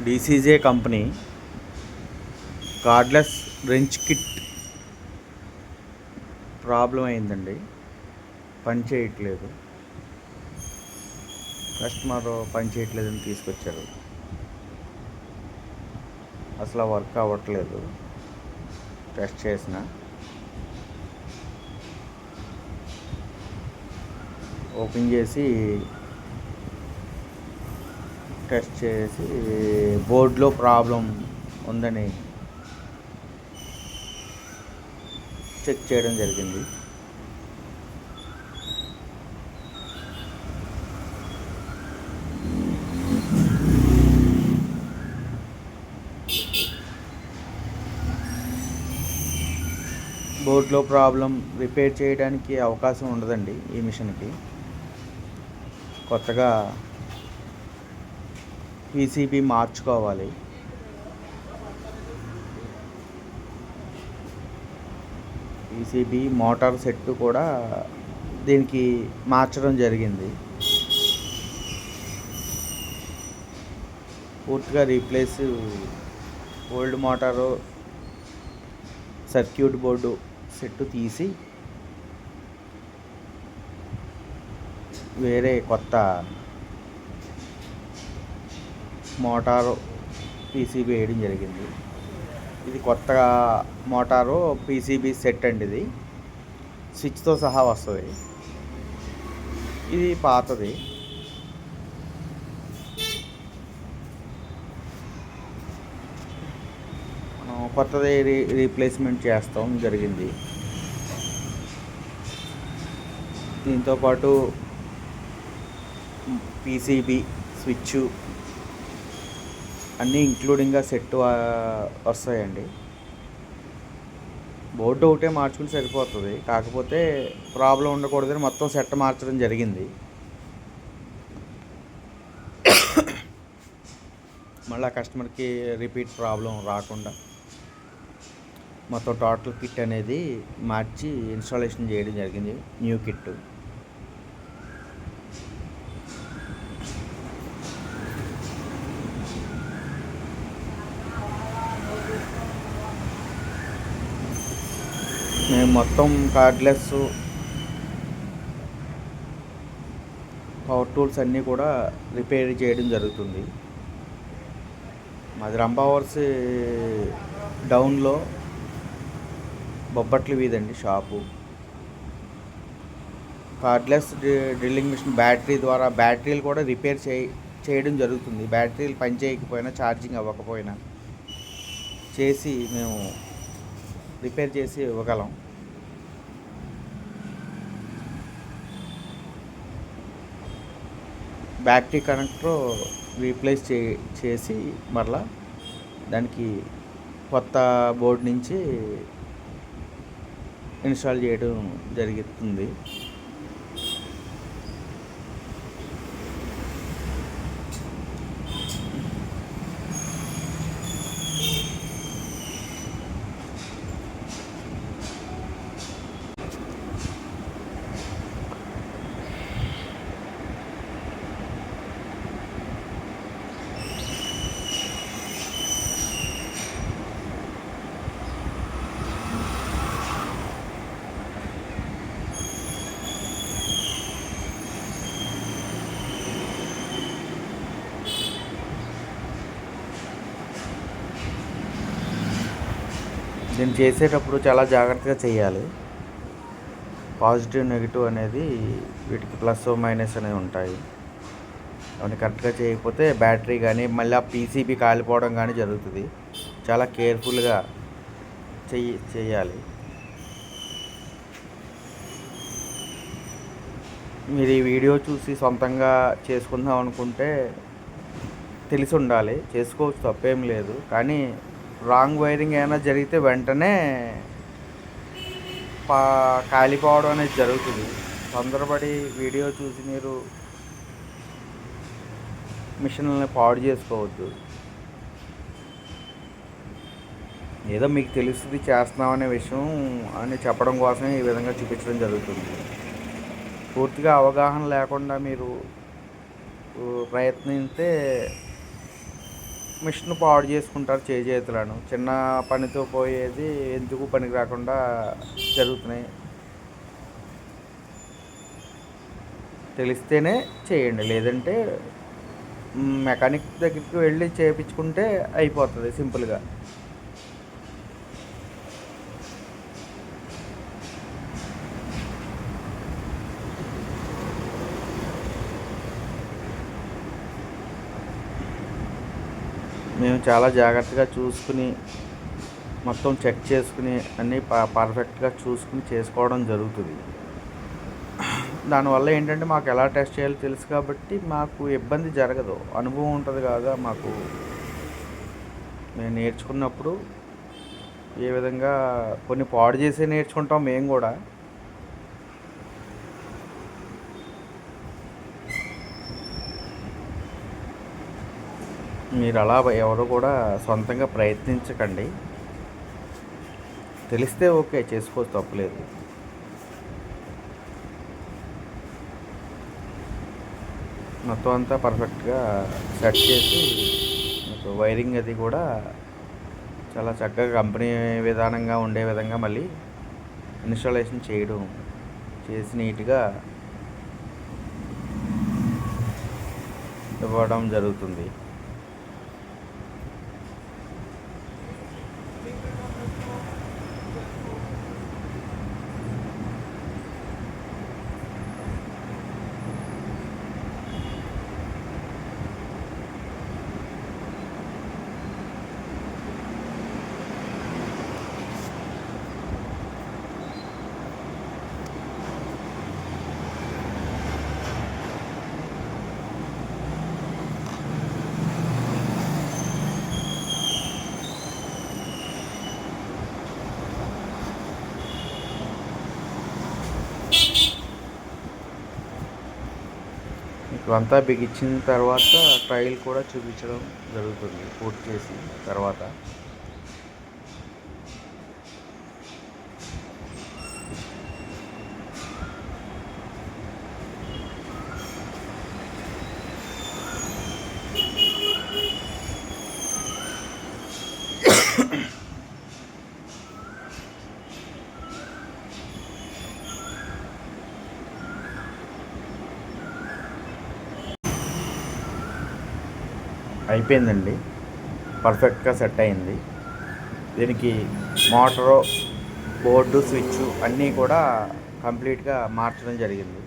డీసీజే company cordless wrench kit problem అయిందండి. పని చేయట్లేదు. కస్టమర్ పని చేయట్లేదని తీసుకొచ్చారు. అసలు వర్క్ అవ్వట్లేదు. టెస్ట్ చేసిన ఓపెన్ చేసి టెస్ట్ చేసి బోర్డులో ప్రాబ్లం ఉందని చెక్ చేయడం జరిగింది. బోర్డులో ప్రాబ్లం రిపేర్ చేయడానికి అవకాశం ఉండదండి ఈ మిషన్కి. కొత్తగా పీసీబీ మార్చుకోవాలి. పీసీబీ మోటార్ సెట్ కూడా దీనికి మార్చడం జరిగింది. పూర్తిగా replace old motor circuit board set తీసి వేరే కొత్త మోటారు పీసీబీ వేయడం జరిగింది. ఇది కొత్తగా మోటారు పీసీబీ సెట్ అండి. ఇది స్విచ్తో సహా వస్తుంది. ఇది పాతది. కొత్తది రీప్లేస్మెంట్ చేస్తాం జరిగింది. దీంతోపాటు పీసీబీ స్విచ్ అన్నీ ఇంక్లూడింగ్గా సెట్ వస్తాయండి. బోర్డు ఒకటే మార్చుకుని సరిపోతుంది. కాకపోతే ప్రాబ్లం ఉండకూడదని మొత్తం సెట్ మార్చడం జరిగింది. మళ్ళీ కస్టమర్కి రిపీట్ ప్రాబ్లం రాకుండా మొత్తం టోటల్ కిట్ అనేది మార్చి ఇన్స్టాలేషన్ చేయడం జరిగింది. New kit. మేము మొత్తం కార్డ్లెస్ పవర్ టూల్స్ అన్నీ కూడా రిపేర్ చేయడం జరుగుతుంది. మాది రంభావర్స్ డౌన్లో బొబ్బట్ల వీధండి shop. Cordless drilling machine battery ద్వారా బ్యాటరీలు కూడా రిపేర్ చేయడం జరుగుతుంది. బ్యాటరీలు పని చేయకపోయినా ఛార్జింగ్ అవ్వకపోయినా చేసి మేము రిపేర్ చేసి ఇవ్వగలం. బ్యాటరీ కనెక్టర్ రీప్లేస్ చేసి మరలా దానికి కొత్త బోర్డు నుంచి ఇన్స్టాల్ చేయడం జరుగుతుంది. దీన్ని చేసేటప్పుడు చాలా జాగ్రత్తగా చేయాలి. పాజిటివ్ నెగిటివ్ అనేది వీటికి ప్లస్ మైనస్ అనేవి ఉంటాయి. అవన్నీ కరెక్ట్గా చేయకపోతే బ్యాటరీ కానీ మళ్ళీ పీసీబీ కాలిపోవడం కానీ జరుగుతుంది. చాలా కేర్ఫుల్గా చేయాలి. మీరు ఈ వీడియో చూసి సొంతంగా చేసుకుందాం అనుకుంటే తెలిసి ఉండాలి. చేసుకోవచ్చు, తప్పేం లేదు. కానీ రాంగ్ వైరింగ్ ఏమైనా జరిగితే వెంటనే కాలిపోవడం అనేది జరుగుతుంది. తొందరపడి వీడియో చూసి మీరు మిషన్లని పాడు చేసుకోవద్దు. ఏదో మీకు తెలుస్తుంది చేస్తున్నామనే విషయం అని చెప్పడం కోసమే ఈ విధంగా చూపించడం జరుగుతుంది. పూర్తిగా అవగాహన లేకుండా మీరు ప్రయత్నిస్తే మిషన్ పాడు చేసుకుంటారు చేతులను. చిన్న పనితో పోయేది ఎందుకు పనికి రాకుండా జరుగుతున్నాయి. తెలిస్తేనే చేయండి, లేదంటే మెకానిక్ దగ్గరికి వెళ్ళి చేయించుకుంటే అయిపోతుంది సింపుల్గా. మేము చాలా జాగ్రత్తగా చూసుకుని మొత్తం చెక్ చేసుకుని అన్నీ పర్ఫెక్ట్గా చూసుకుని చేసుకోవడం జరుగుతుంది. దానివల్ల ఏంటంటే మాకు ఎలా టెస్ట్ చేయాలో తెలుసు కాబట్టి మాకు ఇబ్బంది జరగదు. అనుభవం ఉంటుంది కదా మాకు. మేము నేర్చుకున్నప్పుడు ఏ విధంగా కొన్ని పాడు చేసే నేర్చుకుంటాం మేము కూడా. మీరు అలా ఎవరు కూడా సొంతంగా ప్రయత్నించకండి. తెలిస్తే ఓకే, చేసుకోవచ్చు, తప్పలేదు. మొత్తం అంతా పర్ఫెక్ట్గా సెట్ చేసి మీకు వైరింగ్ అది కూడా చాలా చక్కగా కంపెనీ విధానంగా ఉండే విధంగా మళ్ళీ ఇన్స్టాలేషన్ చేయడం చేసి నీట్గా ఇవ్వడం జరుగుతుంది. ఇవంతా బిగించిన తర్వాత ట్రయల్ కూడా చూపించడం జరుగుతుంది పూర్తి చేసి తర్వాత. అయిపోయిందండి, పర్ఫెక్ట్గా సెట్ అయింది. దీనికి మోటరు, బోర్డు, స్విచ్ అన్నీ కూడా కంప్లీట్గా మార్చడం జరిగింది.